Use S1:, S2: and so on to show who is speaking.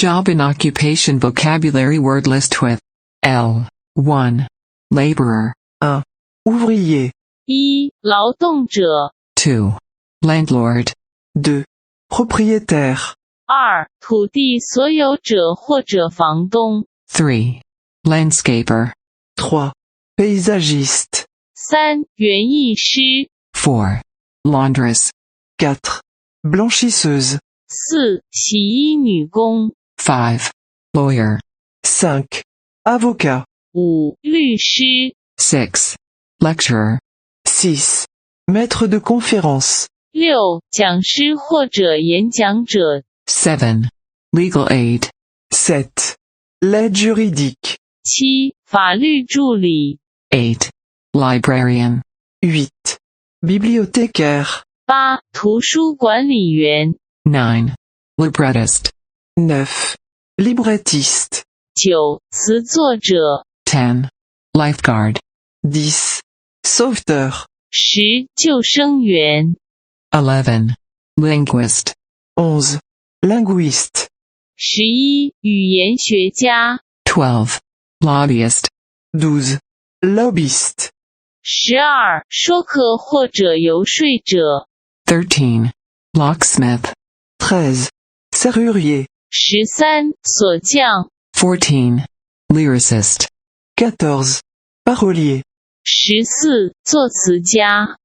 S1: Job and occupation vocabulary word list with L. 1. Laborer.
S2: 1. Ouvrier.
S3: 1. 劳动者
S1: 2. Landlord.
S2: 2. Propriétaire.
S3: 2. 土地所有者或者房东
S1: 3. Landscaper.
S2: 3. Paysagiste.
S3: 3. 园艺师
S1: 4. Laundress.
S2: 4. Blanchisseuse.
S3: 4. 洗衣女工
S1: 5. Lawyer.
S2: 5. Avocat.
S3: 5. 律师
S1: 6. Lecturer.
S2: 6. Maître de conférences.
S3: 6. 讲师或者演讲者
S1: 7. Legal aid.
S2: 7. L'aide juridique.
S3: 7. 法律助理
S1: 8. Librarian.
S2: 8. Bibliothécaire.
S3: 8. 图书管理员
S1: 9. Librettist.
S2: 9. Librettiste.
S3: 9. 词作者
S1: 10. Lifeguard.
S2: 10. Sauveteur.
S3: 10. 救生员
S1: 11. Linguist.
S2: 11. Linguiste.
S3: 11. 语言学家
S1: 12. Lobbyist.
S2: 12. Lobbyiste.
S3: 12. 说客或者游说者
S1: 13. Locksmith.
S2: 13. Serrurier.
S3: 13. 锁匠
S1: 14. Lyricist.
S2: 14. Parolier.
S3: 14. 作词家